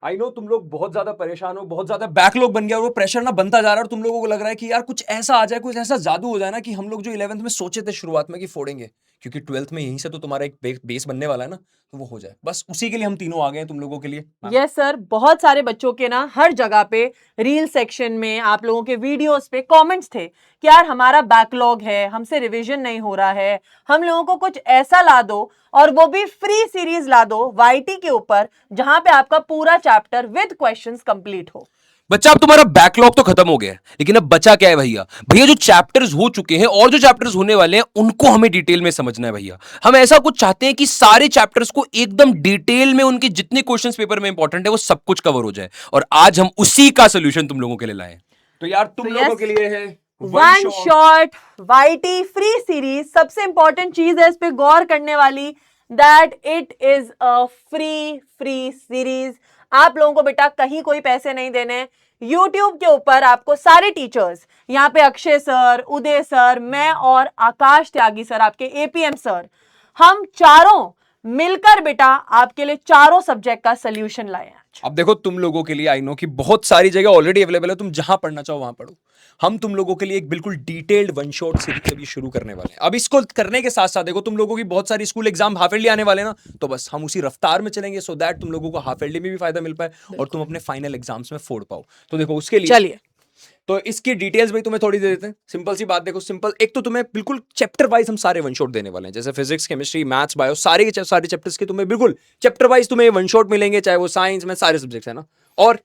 I know तुम लोग बहुत ज्यादा परेशान हो, बहुत ज्यादा बैकलॉग बन गया और वो प्रेशर ना बनता जा रहा है और तुम लोगों को लग रहा है कि यार कुछ ऐसा आ जाए, कुछ ऐसा जादू हो जाए ना कि हम लोग जो 11th में सोचे थे शुरुआत में कि फोड़ेंगे, क्योंकि 12th में यहीं से तो तुम्हारा एक बेस बनने वाला है ना, तो वो हो जाए। बस उसी के लिए हम तीनों आ गए हैं तुम लोगों के लिए। यस सर, बहुत सारे बच्चों के ना हर जगह पे रील सेक्शन में आप लोगों के वीडियोस पे कमेंट्स थे कि यार हमारा बैकलॉग है, हमसे रिवीजन नहीं हो रहा है, हम लोगों को कुछ ऐसा ला दो और वो भी फ्री सीरीज ला दो वाईटी के ऊपर जहां पे आपका पूरा चैप्टर विद क्वेश्चंस कंप्लीट हो। बच्चा अब तुम्हारा बैकलॉग तो खत्म हो गया है, लेकिन अब बचा क्या है भैया? भैया जो चैप्टर्स हो चुके हैं और जो चैप्टर्स होने वाले हैं उनको हमें डिटेल में समझना है भैया। हम ऐसा कुछ चाहते हैं कि सारे चैप्टर्स को एकदम डिटेल में उनके जितने क्वेश्चंस पेपर में इंपॉर्टेंट है वो सब कुछ कवर हो जाए, और आज हम उसी का सोल्यूशन तुम लोगों के लिए लाए। तो यार तुम लोगों के लिए है one shot YT free series. सबसे इंपॉर्टेंट चीज है इस पे गौर करने वाली, that it is a free series. आप लोगों को बेटा कहीं कोई पैसे नहीं देने। YouTube के ऊपर आपको सारे टीचर्स, यहाँ पे अक्षय सर, उदय सर, मैं और आकाश त्यागी सर, आपके एपीएम सर, हम चारों मिलकर बेटा आपके लिए चारों सब्जेक्ट का सोल्यूशन लाए हैं। अब देखो तुम लोगों के लिए आई नो कि बहुत सारी जगह ऑलरेडी अवेलेबल है, तुम जहां पढ़ना चाहो वहां पढ़ो। हम तुम लोगों के लिए एक बिल्कुल डिटेल्ड वन शॉट सीरीज अभी शुरू करने वाले हैं। अब इसको करने के साथ साथ देखो तुम लोगों की बहुत सारी स्कूल एग्जाम हाफ ईयरली आने वाले ना, तो बस हम उसी रफ्तार में चलेंगे सो दैट तुम लोगों को हाफ ईयरली में भी फायदा मिल पाए और तुम अपने फाइनल एग्जाम्स में फोड़ पाओ। तो देखो उसके लिए चलिए, तो इसकी डिटेल्स भाई तुम्हें थोड़ी दे देते हैं। सिंपल सी बात देखो, सिंपल एक तो तुम्हें बिल्कुल चैप्टर वाइज हम सारे वन शॉट देने वाले हैं, जैसे फिजिक्स, केमिस्ट्री, मैथ्स, बायो, सारे के सारे चैप्टर्स के तुम्हें बिल्कुल चैप्टर वाइज तुम्हें वन शॉट मिलेंगे, चाहे वो साइंस में सारे सब्जेक्ट्स है ना। और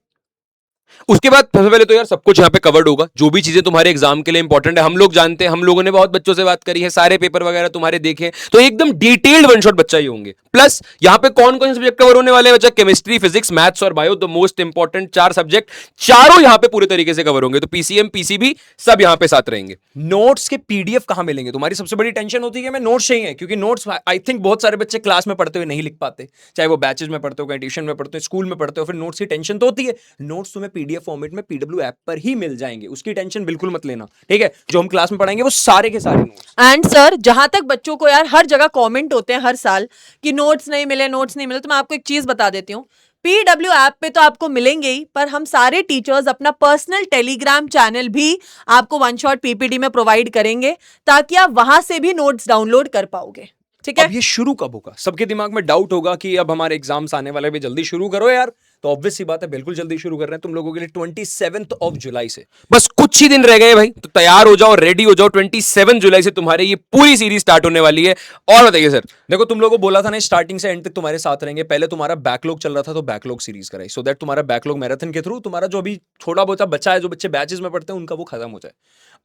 उसके बाद सबसे पहले तो यार सब कुछ यहाँ पे कवर्ड होगा, जो भी चीजें तुम्हारे एग्जाम के लिए इंपॉर्टेंट है हम लोग जानते हैं, हम लोगों ने बहुत बच्चों से बात करी है, सारे पेपर वगैरह तुम्हारे देखे, तो एकदम डिटेल्ड वन शॉट बच्चा ही होंगे। प्लस यहाँ पे कौन कौन से सब्जेक्ट कवर होने वाले हैं बच्चा? केमिस्ट्री, फिजिक्स, मैथ्स और bio, the most important 4 subject, चारों यहाँ पे पूरे तरीके से कवर होंगे। तो पीसीएम, पीसीबी सब यहाँ पे साथ रहेंगे। नोट्स के पीडीएफ कहां मिलेंगे? तुम्हारी सबसे बड़ी टेंशन होती है कि मैं नोट्स चाहिए, क्योंकि नोट्स आई थिंक बहुत सारे बच्चे क्लास में पढ़ते हुए नहीं लिख पाते, चाहे वो बैचेज में पढ़ते हो, कहीं ट्यूशन में पढ़ते हो, स्कूल में पढ़ते हो, फिर नोट्स की टेंशन तो होती है। नोट्स तुम्हें पीडीएफ फॉर्मेट में पीडब्ल्यू ऐप पर ही मिल जाएंगे, उसकी टेंशन बिल्कुल मत लेना, ठीक है? जो हम क्लास में पढ़ाएंगे वो सारे के सारे नोट्स। एंड सर, जहां तक बच्चों को यार हर जगह कमेंट होते हैं हर साल कि नोट्स नहीं मिले, नोट्स नहीं मिले, तो मैं आपको एक चीज बता देती हूँ। पीडब्ल्यू ऐप पे तो आपको मिलेंगे ही, पर हम सारे टीचर्स अपना पर्सनल टेलीग्राम चैनल भी आपको वन शॉट पीपीटी में प्रोवाइड करेंगे, ताकि आप वहां से भी नोट्स डाउनलोड कर पाओगे, ठीक है? अब ये शुरू कब होगा? सबके दिमाग में डाउट होगा कि अब हमारे एग्जाम्स आने वाले भी, जल्दी शुरू करो यार। तो ऑब्वियस सी बात है, बिल्कुल जल्दी शुरू कर रहे हैं तुम लोगों के लिए 27 जुलाई से। बस कुछ ही दिन रह गए भाई, तो तैयार हो जाओ, रेडी हो जाओ। 27 जुलाई से तुम्हारे ये पूरी सीरीज स्टार्ट होने वाली है। और बताइए सर। देखो तुम लोगों को बोला था ना स्टार्टिंग से एंड तक तुम्हारे साथ रहेंगे। पहले तुम्हारा बैकलॉग चल रहा था तो बैकलॉग सीरीज कराई, सो दैट तुम्हारा बैकलॉग मैराथन के थ्रू तुम्हारा जो अभी थोड़ा बहुत बचा है, जो बच्चे बैचेस में पढ़ते हैं उनका वो खत्म हो जाए।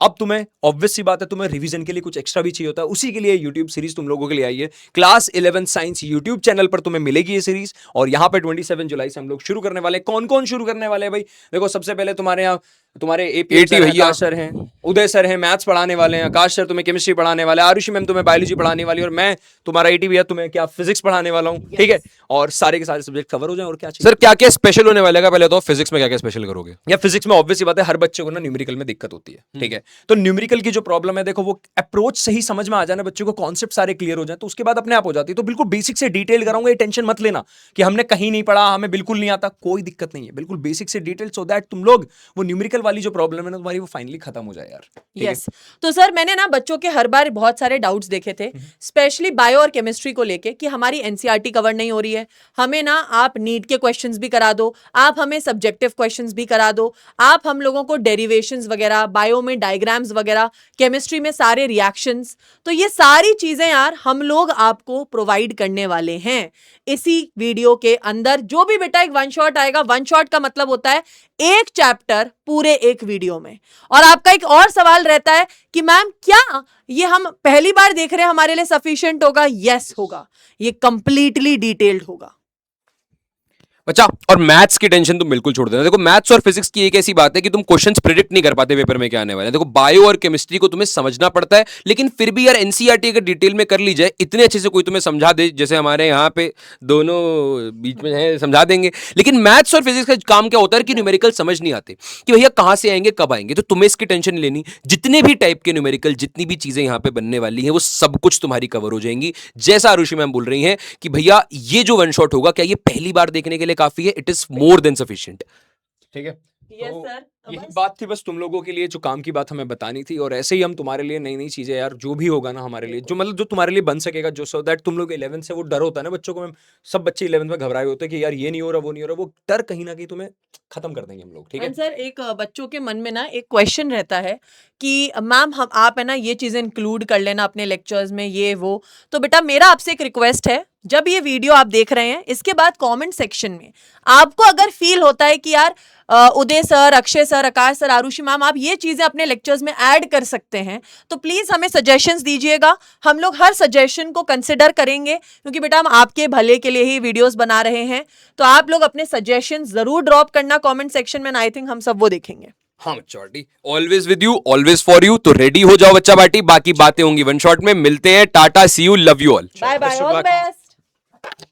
अब तुम्हें ऑब्वियस सी बात है, तुम्हें रिवीजन के लिए कुछ एक्स्ट्रा भी चाहिए होता है, उसी के लिए यूट्यूब सीरीज तुम लोगों के लिए आई है। क्लास 11 साइंस यूट्यूब चैनल पर तुम्हें मिलेगी ये सीरीज, और यहाँ पे 27 जुलाई से हम लोग शुरू करने वाले। कौन कौन शुरू करने वाले हैं भाई? देखो सबसे पहले तुम्हारे यहाँ तुम्हारे एपी भैया सर हैं, उदय सर हैं, मैथ्स पढ़ाने वाले हैं, आकाश सर तुम्हें केमिस्ट्री पढ़ाने वाले हैं, आरुषि मैम तुम्हें बायोलॉजी पढ़ाने वाली है, और मैं तुम्हारा एटी भैया तुम्हें क्या फिजिक्स पढ़ाने वाला हूँ, ठीक है? और सारे के सारे सब्जेक्ट कवर हो जाए। और क्या चाहिए सर? क्या क्या स्पेशल होने वाला है? पहले तो फिजिक्स में क्या क्या स्पेशल करोगे? या फिजिक्स में ऑब्वियस बात है हर बच्चे को ना न्यूमेरिकल में दिक्कत होती है, ठीक है? तो न्यूमेरिकल की जो प्रॉब्लम है, देखो वो अप्रोच सही समझ में आ जाना, बच्चों को कॉन्सेप्ट सारे क्लियर हो जाए, तो उसके बाद अपने आप हो जाती है। तो बिल्कुल बेसिक से डिटेल कराऊंगा, ये टेंशन मत लेना कि हमने कहीं नहीं पढ़ा, हमें बिल्कुल नहीं आता, कोई दिक्कत नहीं है। बिल्कुल बेसिक से डिटेल, सो दैट तुम लोग वो न्यूमेरिकल वाली जो प्रॉब्लम है ना तुम्हारी, वो फाइनली खत्म हो जाए यार। यस। तो सर मैंने ना बच्चों के हर बार बहुत सारे डाउट्स देखे थे, स्पेशली बायो और केमिस्ट्री को लेके, कि हमारी एनसीईआरटी कवर नहीं हो रही है, हमें ना आप नीट के क्वेश्चंस भी करा दो, आप हमें सब्जेक्टिव क्वेश्चंस भी करा दो, आप हम लोगों को डेरिवेशंस वगैरह, बायो में डायग्राम्स वगैरह, केमिस्ट्री में सारे रिएक्शंस। तो ये सारी चीजें यार हम लोग आपको प्रोवाइड करने वाले हैं इसी वीडियो के अंदर। जो भी बेटा एक वन शॉट आएगा, वन शॉट का मतलब होता है एक चैप्टर पूरे एक वीडियो में। और आपका एक और सवाल रहता है कि मैम क्या ये हम पहली बार देख रहे हैं हमारे लिए सफिशिएंट होगा? यस होगा, ये कंप्लीटली डिटेल्ड होगा। अच्छा, और मैथ्स की टेंशन तुम बिल्कुल छोड़ देना। देखो मैथ्स और फिजिक्स की एक ऐसी बात है कि तुम क्वेश्चंस प्रिडिक्ट नहीं कर पाते पेपर में क्या आने वाले हैं। देखो बायो और केमिस्ट्री को तुम्हें समझना पड़ता है, लेकिन फिर भी यार एनसीईआरटी अगर डिटेल में कर ली जाए, इतने अच्छे से कोई तुम्हें समझा दे, जैसे हमारे यहाँ पे दोनों बीच में है, समझा देंगे। लेकिन मैथ्स और फिजिक्स का काम क्या होता है कि न्यूमेरिकल समझ नहीं आते कि भैया कहाँ से आएंगे, कब आएंगे। तो तुम्हें इसकी टेंशन नहीं लेनी। जितने भी टाइप के न्यूमेरिकल, जितनी भी चीजें यहाँ पे बनने वाली हैं, वो सब कुछ तुम्हारी कवर हो जाएंगी। जैसा आरुषि मैम बोल रही हैं कि भैया ये जो वन शॉट होगा, क्या ये पहली बार देखने के लिए लिए काफी है, it is more than sufficient. ठीक है, यस तो सर, यही बात थी बस तुम लोगों के लिए, जो काम की बात हमें बतानी थी। और ऐसे ही हम तुम्हारे लिए नई नई चीजें यार, जो भी होगा ना हमारे लिए, जो मतलब जो तुम्हारे लिए बन सकेगा, जो सो दैट तुम लोग 11 से वो डर होता है ना बच्चों को, सब बच्चे 11 में घबराए होते हैं कि यार ये नहीं हो रहा, वो नहीं हो रहा, वो डर कहीं ना कहीं तुम्हें खत्म कर देंगे हम लोग। ठीक है, एंड सर एक बच्चों के मन में ना एक क्वेश्चन रहता है कि मैम हम आप है ना ये चीज़ें इंक्लूड कर लेना अपने लेक्चर्स में, ये वो। तो बेटा मेरा आपसे एक रिक्वेस्ट है, जब ये वीडियो आप देख रहे हैं इसके बाद कमेंट सेक्शन में आपको अगर फील होता है कि यार उदय सर, अक्षय सर, आकाश सर, आरुषि मैम आप ये चीज़ें अपने लेक्चर्स में ऐड कर सकते हैं, तो प्लीज़ हमें सजेशंस दीजिएगा। हम लोग हर सजेशन को कंसिडर करेंगे, क्योंकि बेटा हम आपके भले के लिए ही वीडियोस बना रहे हैं। तो आप लोग अपने सजेशन जरूर ड्रॉप करना कमेंट सेक्शन में, आई थिंक हम सब वो देखेंगे। हाँ बच्चा party, always with you, always for you. तो रेडी हो जाओ बच्चा पार्टी, बाकी बातें होंगी वन शॉट में। मिलते हैं, tata, see you, love you all. Bye bye, Best of all the luck. Best.